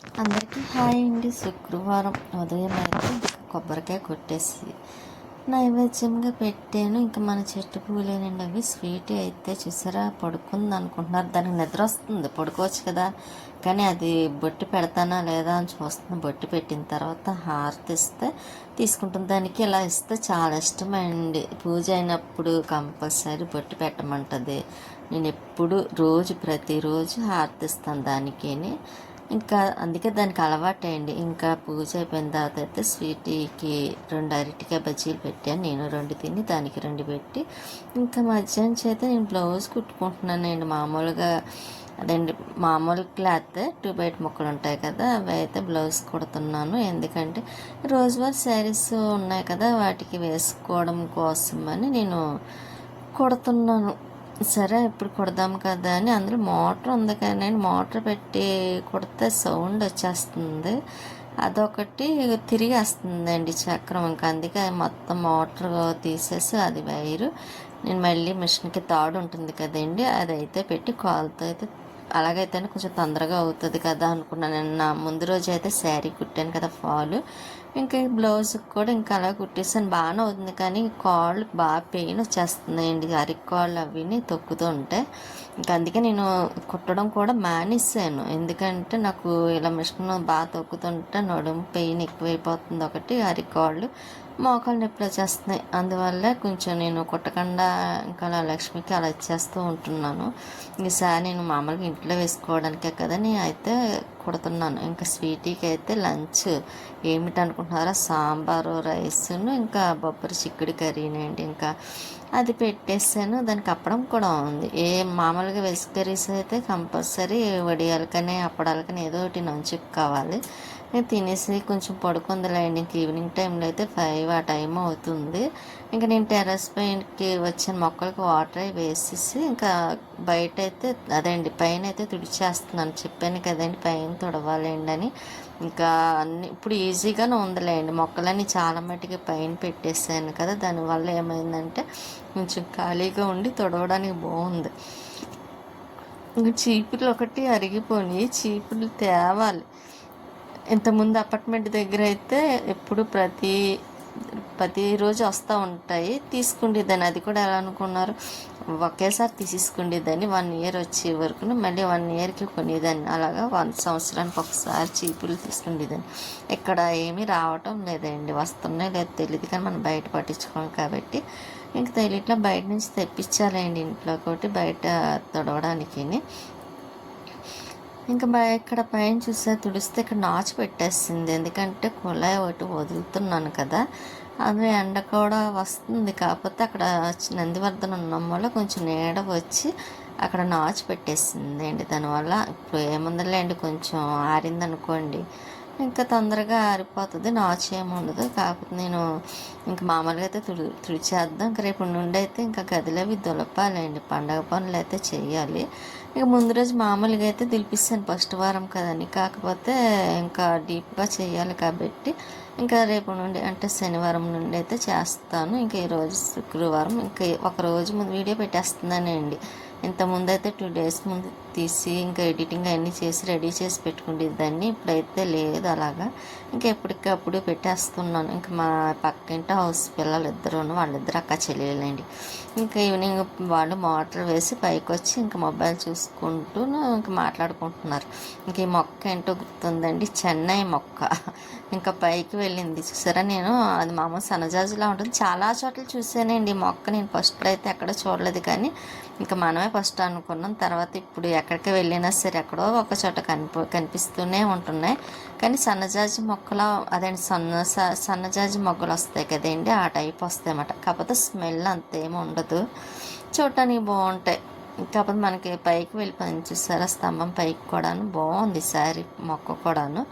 అందరికీ హాయ్ అండి. శుక్రవారం ఉదయం అయితే ఇంకా కొబ్బరికాయ కొట్టేసి నైవేద్యంగా పెట్టాను. ఇంకా మన చెట్టు పూలేనండి అవి. స్వీట్ అయితే చూసారా పడుకుంది అనుకుంటున్నారు. దానికి నిద్ర వస్తుంది, పడుకోవచ్చు కదా. కానీ అది బొట్టు పెడతానా లేదా అని చూస్తుంది. బొట్టు పెట్టిన తర్వాత హారతి ఇస్తే తీసుకుంటుంది. దానికి ఇలా ఇస్తే చాలా ఇష్టమండి. పూజ అయినప్పుడు కంపల్సరీ బొట్టు పెట్టమంటుంది. నేను ఎప్పుడు ప్రతిరోజు హారతి ఇస్తాను దానికి. ఇంకా అందుకే దానికి అలవాటండి. ఇంకా పూజ అయిపోయిన తర్వాత అయితే స్వీట్కి 2 అరటికాయ బజ్జీలు పెట్టాను. నేను 2 తిని దానికి 2 పెట్టి ఇంకా మధ్యాహ్నం చేత నేను బ్లౌజ్ కుట్టుకుంటున్నానండి. మామూలుగా అదండి, మామూలు క్లాత్ 2 బయట ముక్కలు ఉంటాయి కదా, అవి అయితే బ్లౌజ్ కుడుతున్నాను. ఎందుకంటే రోజువారీ శారీస్ ఉన్నాయి కదా, వాటికి వేసుకోవడం కోసం అని నేను కుడుతున్నాను. సరే ఇప్పుడు కుడదాం కదా అని అందులో మోటార్ ఉంది కానీ మోటార్ పెట్టి కుడితే సౌండ్ వచ్చేస్తుంది. అదొకటి తిరిగేస్తుందండి చక్రం. ఇంకా అందుకే మొత్తం మోటార్ తీసేసి అది వైరు నేను మళ్ళీ మిషన్కి తాడు ఉంటుంది కదండి, అదైతే పెట్టి కాలుతో అయితే అలాగైతేనే కొంచెం తొందరగా అవుతుంది కదా అనుకున్నాను. నేను నా ముందు రోజు అయితే శారీ కుట్టాను కదా ఫాలు, ఇంకా బ్లౌజ్కి కూడా ఇంకా అలా కుట్టేసాను. బాగానే అవుతుంది కానీ కాళ్ళు బాగా పెయిన్ వచ్చేస్తున్నాయండి, అరికాళ్ళు అవిని తొక్కుతూ ఉంటే. ఇంకా అందుకే నేను కుట్టడం కూడా మానేసాను. ఎందుకంటే నాకు ఇలా మిషన్ బాగా తొక్కుతుంటే నడుము పెయిన్ ఎక్కువైపోతుంది ఒకటి, అరికాళ్ళు మోకాలు నొప్పులు వచ్చేస్తున్నాయి. అందువల్ల కొంచెం నేను కుట్టకుండా ఇంకా అలా లక్ష్మికి అలా ఇచ్చేస్తూ ఉంటున్నాను. ఈసారి నేను మామూలుగా ఇంట్లో వేసుకోవడానికే కదా నేను అయితే కుడుతున్నాను. ఇంకా స్వీటీకి అయితే లంచ్ ఏమిటనుకుంటున్నారా, సాంబారు రైస్ను ఇంకా బొబ్బరి చిక్కుడు కర్రీనండి. ఇంకా అది పెట్టేసాను. దానికి అప్పడం కూడా ఉంది. మామూలుగా వెజ్ కర్రీస్ అయితే కంపల్సరీ వడియాలకనే అప్పడాలకనే ఏదో ఒకటి నంచుకు కావాలి. నేను తినేసి కొంచెం పడుకుందిలేండి. ఇంక ఈవినింగ్ టైంలో అయితే 5 ఆ టైం అవుతుంది. ఇంకా నేను టెర్రస్ పైనకి వచ్చిన మొక్కలకి వాటర్ అవి వేసేసి ఇంకా బయట అయితే అదండి పైన అయితే తుడిచేస్తున్నాను. చెప్పాను కదండి పైన తుడవాలండి అని. ఇంకా అన్ని ఇప్పుడు ఈజీగానే ఉందిలేండి. మొక్కలన్నీ చాలా మట్టుకి పైన పెట్టేసాను కదా, దానివల్ల ఏమైందంటే కొంచెం ఖాళీగా ఉండి తుడవడానికి బాగుంది. ఇంకా చీపులు ఒకటి అరిగిపోయి చీపులు తేవాలి. ఇంతకుముందు అపార్ట్మెంట్ దగ్గర అయితే ఎప్పుడు ప్రతిరోజు వస్తూ ఉంటాయి, తీసుకుండేదాన్ని. అది కూడా ఎలా అనుకున్నారు, ఒకేసారి తీసేసుకుండేదాన్ని. 1 ఇయర్ వచ్చే వరకు మళ్ళీ 1 ఇయర్కి కొనేదాన్ని. అలాగా 1 సంవత్సరానికి ఒకసారి చీపులు తీసుకుండేదాన్ని. ఇక్కడ ఏమీ రావటం లేదండి, వస్తున్నాయి లేదు తెలియదు కానీ మనం బయట పట్టించుకోం కాబట్టి ఇంక తెలియట్లా. బయట నుంచి తెప్పించాలండి ఇంట్లో ఒకటి బయట తుడవడానికి. ఇంకా ఇక్కడ పైన చూస్తే తుడిస్తే ఇక్కడ నాచు పెట్టేస్తుంది. ఎందుకంటే కుళాయి ఒకటి వదులుతున్నాను కదా, అది ఎండ కూడా వస్తుంది. కాకపోతే అక్కడ నందివర్ధన ఉండడం వల్ల కొంచెం నీడ వచ్చి అక్కడ నాచు పెట్టేసింది అండి. దానివల్ల ఇప్పుడు ఏముందిలేండి, కొంచెం ఆరిందనుకోండి ఇంకా తొందరగా ఆరిపోతుంది, నాచు ఏమి ఉండదు. కాకపోతే నేను ఇంకా మామూలుగా అయితే తుడిచేద్దాం. ఇంకా రేపు నుండి అయితే ఇంకా గదిలో అవి దులపాలండి, పండగ పనులు అయితే చేయాలి. ఇక ముందు రోజు మామూలుగా అయితే దులిపిస్తాను ఫస్ట్ వారం కదని, కాకపోతే ఇంకా డీప్గా చేయాలి కాబట్టి ఇంకా రేపు నుండి అంటే శనివారం నుండి అయితే చేస్తాను. ఇంకా ఈరోజు శుక్రవారం, ఇంకా ఒక రోజు ముందు వీడియో పెట్టేస్తున్నానండి. ఇంతకుముందు అయితే 2 డేస్ ముందు తీసి ఇంకా ఎడిటింగ్ అన్నీ చేసి రెడీ చేసి పెట్టుకునేదాన్ని. ఇప్పుడైతే లేదు అలాగా, ఇంకా ఎప్పటికప్పుడు పెట్టేస్తున్నాను. ఇంకా మా పక్కింటి హౌస్ పిల్లలు వాళ్ళిద్దరు అక్క చెల్లెలండి. ఇంకా ఈవినింగ్ వాళ్ళు మోటార్ వేసి పైకి వచ్చి ఇంకా మొబైల్ చూసుకుంటూ ఇంకా మాట్లాడుకుంటున్నారు. ఇంక ఈ మొక్క ఏంటో గుర్తుందండి, చెన్నై మొక్క. ఇంకా పైకి వెళ్ళింది చూసారా. నేను అది మామూలు సన్నజాజులా ఉంటుంది, చాలా చోట్ల చూసానండి ఈ మొక్క. నేను ఫస్ట్ అయితే ఎక్కడ చూడలేదు కానీ ఇంకా మనమే ఫస్ట్ అనుకున్నాం. తర్వాత ఇప్పుడు ఎక్కడికి వెళ్ళినా సరే ఎక్కడో ఒక చోట కనిపిస్తూనే ఉంటున్నాయి. కానీ సన్నజాజి మొక్కలు అదండి, సన్నజాజి మొగ్గలు వస్తాయి కదండి, ఆ టైప్ వస్తాయి అన్నమాట. కాకపోతే స్మెల్ అంతేమీ ఉండదు, చూడటానికి బాగుంటాయి. కాకపోతే మనకి పైకి వెళ్ళిపోయింది చూసారా, స్తంభం పైకి కూడాను బాగుంది సారీ మొక్క కూడాను.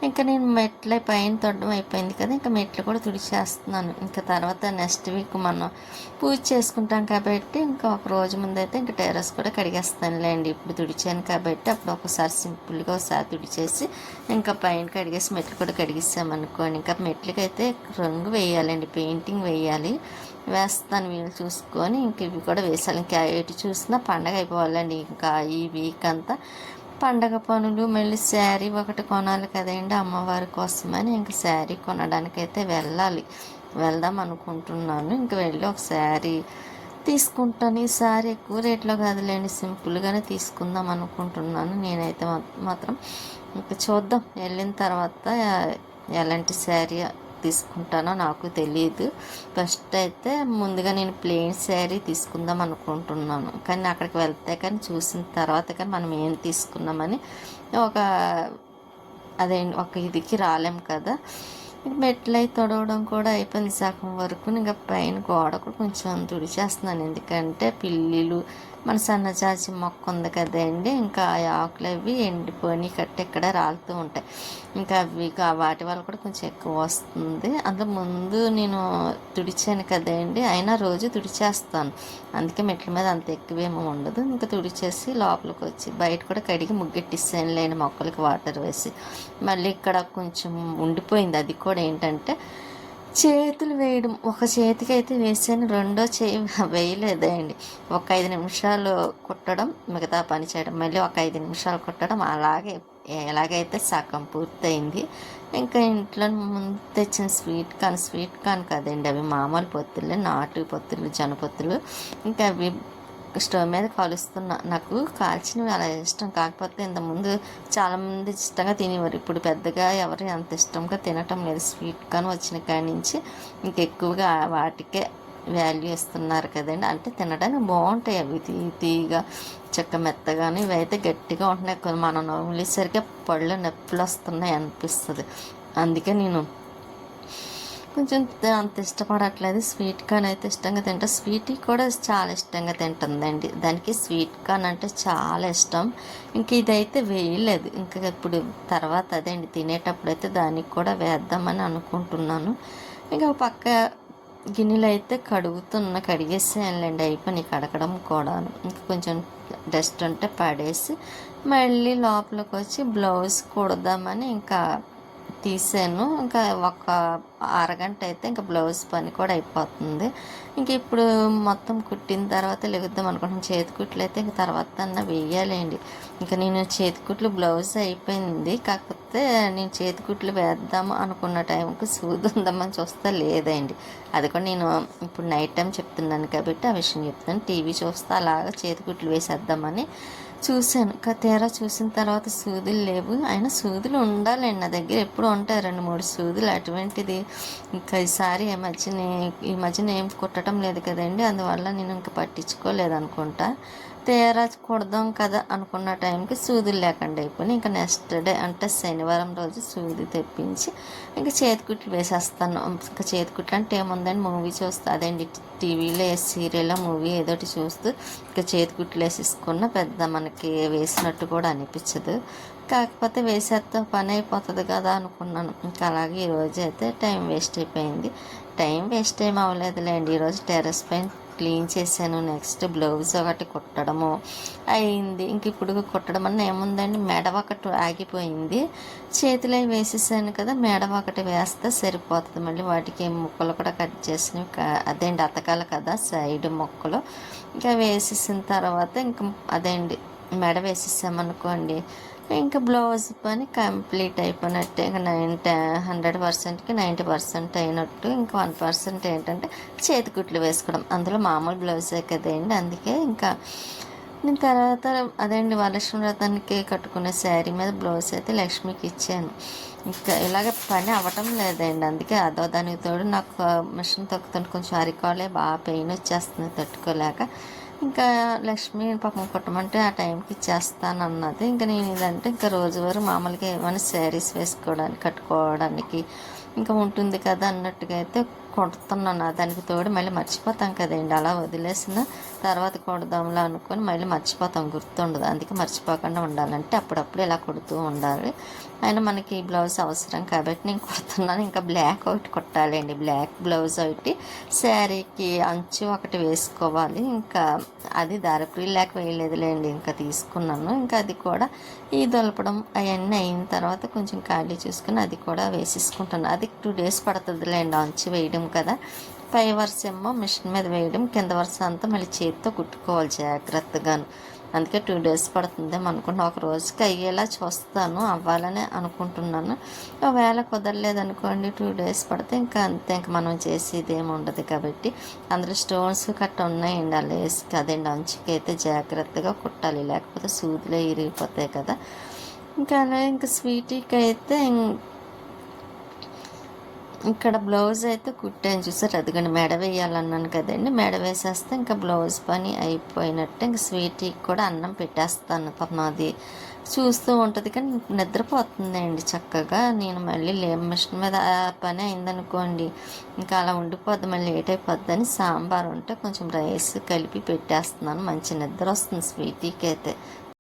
ఇంకా నేను మెట్ల పైన తొడడం అయిపోయింది కదా, ఇంకా మెట్లు కూడా తుడిచేస్తున్నాను. ఇంకా తర్వాత నెక్స్ట్ వీక్ మనం పూజ చేసుకుంటాం కాబట్టి ఇంకా ఒక రోజు ముందైతే ఇంకా టెర్రస్ కూడా కడిగేస్తానులేండి. ఇప్పుడు తుడిచాను కాబట్టి అప్పుడు ఒకసారి సింపుల్గా ఒకసారి తుడిచేసి ఇంకా పైన కడిగేసి మెట్లు కూడా కడిగిస్తామనుకోండి. ఇంకా మెట్లకైతే రంగు వేయాలండి, పెయింటింగ్ వేయాలి. వేస్తాను వీళ్ళు చూసుకొని ఇంక ఇవి కూడా వేసాలి. ఇంకా ఎటు చూసినా పండగ అయిపోవాలండి ఇంకా ఈ వీక్ అంతా. పండగ పనులు మళ్ళీ శారీ ఒకటి కొనాలి కదండి అమ్మవారి కోసమని ఇంకా శారీ కొనడానికైతే వెళ్దాం అనుకుంటున్నాను. ఇంక వెళ్ళి ఒక శారీ తీసుకుంటాను. ఈ శారీ ఎక్కువ రేట్లో కాదులేండి, సింపుల్గానే తీసుకుందాం అనుకుంటున్నాను నేనైతే. మాత్రం ఇంకా చూద్దాం వెళ్ళిన తర్వాత ఎలాంటి శారీ తీసుకుంటానో నాకు తెలియదు. ఫస్ట్ అయితే ముందుగా నేను ప్లెయిన్ శారీ తీసుకుందాం అనుకుంటున్నాను, కానీ అక్కడికి వెళ్తే కానీ చూసిన తర్వాత కానీ మనం ఏం తీసుకున్నామని ఒక ఇదికి రాలేం కదా. మెట్లు అయి తొడవడం కూడా అయిపోయింది సగం వరకు. ఇంకా పైన గోడ కూడా కొంచెం తుడిచేస్తున్నాను, ఎందుకంటే పిల్లిలు మన సన్నజాజి మొక్క ఉంది కదండి, ఇంకా ఆ ఆకులు అవి ఎండిపోయి ఇక్కడ రాలుతూ ఉంటాయి. ఇంకా వాటి వల్ల కూడా కొంచెం ఎక్కువ వస్తుంది. అందులో ముందు నేను తుడిచాను కదండి, అయినా రోజు తుడిచేస్తాను, అందుకే మెట్ల మీద అంత ఎక్కువేమో ఉండదు. ఇంకా తుడిచేసి లోపలికి వచ్చి బయట కూడా కడిగి ముగ్గెట్టిస్తాను లేని మొక్కలకి వాటర్ వేసి. మళ్ళీ ఇక్కడ కొంచెం ఉండిపోయింది, అది కూడా ఏంటంటే చేతులు వేయడం. ఒక చేతికి అయితే వేసాను, రెండో చేయి వేయలేదండి. ఒక 5 నిమిషాలు కుట్టడం, మిగతా పని చేయడం, మళ్ళీ ఒక 5 నిమిషాలు కుట్టడం, ఎలాగైతే సగం పూర్తయింది. ఇంకా ఇంట్లో ముందు తెచ్చిన స్వీట్ కార్న్ కదండి, అవి మామూలు పొత్తులు, నాటు పొత్తులు, జనపొత్తులు. ఇంకా అవి స్టవ్ మీద కాలుస్తున్నా. నాకు కాల్చినవి అలా ఇష్టం, కాకపోతే ఇంతకుముందు చాలామంది ఇష్టంగా తినేవారు, ఇప్పుడు పెద్దగా ఎవరు అంత ఇష్టంగా తినటం లేదు. స్వీట్ కార్న్ వచ్చిన కాడి నుంచి ఇంకెక్కువగా వాటికే వాల్యూ ఇస్తున్నారు కదండి. అంటే తినడానికి బాగుంటాయి అవి, తీగా చెక్క మెత్తగానే. ఇవి అయితే గట్టిగా ఉంటున్నాయి, మనం నవ్వులేసరికి పళ్ళు నొప్పులు వస్తున్నాయి అనిపిస్తుంది. అందుకే నేను కొంచెం అంత ఇష్టపడట్లేదు. స్వీట్ కార్న్ అయితే ఇష్టంగా తింటా, స్వీట్ కూడా చాలా ఇష్టంగా తింటుందండి. దానికి స్వీట్ కార్న్ అంటే చాలా ఇష్టం. ఇంక ఇదైతే వేయలేదు, ఇంకా ఇప్పుడు తర్వాత అదేండి తినేటప్పుడు అయితే దానికి కూడా వేద్దామని అనుకుంటున్నాను. ఇంకా పక్క గిన్నెలు అయితే కడిగేసేయాలండి, అయిపోయి కడగడం కూడా. ఇంకా కొంచెం డస్ట్ ఉంటే పడేసి మళ్ళీ లోపలికి వచ్చి బ్లౌజ్ కుడదామని ఇంకా తీసాను. ఇంకా ఒక అరగంట అయితే ఇంకా బ్లౌజ్ పని కూడా అయిపోతుంది. ఇంక ఇప్పుడు మొత్తం కుట్టిన తర్వాత లెగుద్దాం అనుకుంటున్నాను. చేతికుట్లు అయితే ఇంక తర్వాత వేయాలండి. ఇంకా నేను చేతికుట్లు బ్లౌజ్ అయిపోయింది, కాకపోతే నేను చేతికుట్లు వేద్దాము అనుకున్న టైంకి సూది ఉందామని చూస్తే లేదండి. అది కూడా నేను ఇప్పుడు నైట్ టైం చెప్తున్నాను కాబట్టి ఆ విషయం చెప్తాను. టీవీ చూస్తే అలాగా చేతికుట్లు వేసేద్దామని చూశాను, తీరా చూసిన తర్వాత సూదులు లేవు. అయినా సూదులు ఉండాలండి నా దగ్గర, ఎప్పుడు ఉంటాయి 2-3 సూదులు. అటువంటిది ఇంకా ఈసారి ఈ మధ్యన ఏం కుట్టడం లేదు కదండి, అందువల్ల నేను ఇంకా పట్టించుకోలేదు అనుకుంటా. తీరా కుడదాం కదా అనుకున్న టైంకి సూదులు లేకుండా అయిపోయి ఇంకా నెక్స్ట్ డే అంటే శనివారం రోజు సూది తెప్పించి ఇంకా చేతికుట్లు వేసేస్తాను. ఇంకా చేతికుట్లు అంటే ఏముందండి, మూవీ చూస్తా అదేండి, టీవీలో సీరియల్లో మూవీ ఏదోటి చూస్తూ ఇంకా చేతికుట్లు వేసేసుకున్న పెద్ద మనకి వేసినట్టు కూడా అనిపించదు. కాకపోతే వేసేస్తే పని అయిపోతుంది కదా అనుకున్నాను. ఇంకా అలాగే ఈరోజు అయితే టైం వేస్ట్ అయిపోయింది. టైం వేస్ట్ ఏం అవ్వలేదులేండి, ఈరోజు టెర్రస్ పైన క్లీన్ చేశాను. నెక్స్ట్ బ్లౌజ్ ఒకటి కుట్టడము అయింది. ఇంక ఇప్పుడు కుట్టడం అన్న ఏముందండి, మెడ ఒకటి ఆగిపోయింది, చేతిలో వేసేసాను కదా, మెడ ఒకటి వేస్తే సరిపోతుంది. మళ్ళీ వాటికి ముక్కలు కూడా కట్ చేసినవి అదేంటి అతకాలి కదా సైడ్ ముక్కలు. ఇంకా వేసేసిన తర్వాత ఇంకా అదేంటి మెడ వేసేసామనుకోండి, ఇంకా బ్లౌజ్ పని కంప్లీట్ అయిపోయినట్టే. ఇంకా 100%కి 90% అయినట్టు. ఇంకా 1% ఏంటంటే చేతికుట్లు వేసుకోవడం, అందులో మామూలు బ్లౌజే కదండి. అందుకే ఇంకా నేను తర్వాత అదేండి వరలక్ష్మి వ్రతానికి కట్టుకునే శారీ మీద బ్లౌజ్ అయితే లక్ష్మికి ఇచ్చాను. ఇంకా ఇలాగ పని అవ్వటం లేదండి, అందుకే అదో దానికి తోడు నాకు మిషన్ తొక్కుతుంటే కొంచెం అరికాలే బాగా పెయిన్ వచ్చేస్తుంది తట్టుకోలేక. ఇంకా లక్ష్మి పాపం కుట్టమంటే ఆ టైంకి ఇచ్చేస్తాను అన్నది. ఇంకా నేను ఇదంటే ఇంకా రోజువారీ మామూలుగా ఏమైనా శారీస్ కట్టుకోవడానికి ఇంకా ఉంటుంది కదా అన్నట్టుగా అయితే కొడుతున్నాను. దానికి తోడు మళ్ళీ మర్చిపోతాం కదండి, అలా వదిలేసిన తర్వాత కొడదాంలా అనుకొని మళ్ళీ మర్చిపోతాం, గుర్తుండదు. అందుకే మర్చిపోకుండా ఉండాలంటే అప్పుడప్పుడు ఇలా కొడుతూ ఉండాలి. అయినా మనకి ఈ బ్లౌజ్ అవసరం కాబట్టి నేను కుడుతున్నాను. ఇంకా బ్లాక్ ఒకటి కుట్టాలండి, బ్లాక్ బ్లౌజ్ ఒకటి, శారీకి అంచు ఒకటి వేసుకోవాలి. ఇంకా అది దారపురీలాక వేయలేదులేండి, ఇంకా తీసుకున్నాను. ఇంకా అది కూడా ఈ దొలపడం అవన్నీ అయిన తర్వాత కొంచెం ఖాళీ చూసుకుని అది కూడా వేసేసుకుంటాను. అది 2 days పడుతుందిలేండి అంచు వేయడం కదా. పై వరుస ఏమో మిషన్ మీద వేయడం, కింద వరుస అంతా మళ్ళీ చేతితో కుట్టుకోవాలి జాగ్రత్తగాను. అందుకే 2 days పడుతుందేమో అనుకుంటున్నా. ఒక రోజుకి అయ్యేలా చూస్తాను, అవ్వాలని అనుకుంటున్నాను. ఒకవేళ కుదరలేదనుకోండి 2 days పడితే ఇంకా అంతే, ఇంకా మనం చేసేది ఏమి ఉండదు కాబట్టి. అందులో స్టోన్స్ కట్ట ఉన్నాయండి ఆ లేస్కి, అదేండి అంచుకైతే జాగ్రత్తగా కుట్టాలి, లేకపోతే సూదులే ఇరిగిపోతాయి కదా. ఇంకా అలాగే ఇంకా స్వీటీకి అయితే ఇక్కడ బ్లౌజ్ అయితే కుట్టాను చూసారు, అదిగోండి మెడ వేయాలన్నాను కదండి. మెడ వేసేస్తే ఇంకా బ్లౌజ్ పని అయిపోయినట్టు. ఇంక స్వీటీకి కూడా అన్నం పెట్టేస్తాను, పాపం అది చూస్తూ ఉంటుంది కానీ నిద్రపోతుందండి చక్కగా. నేను మళ్ళీ మిషన్ మీద ఆ పని అయిందనుకోండి ఇంకా అలా ఉండిపోద్ది, మళ్ళీ లేట్ అయిపోద్దని సాంబార్ ఉంటే కొంచెం రైస్ కలిపి పెట్టేస్తున్నాను. మంచి నిద్ర వస్తుంది స్వీటీకి అయితే.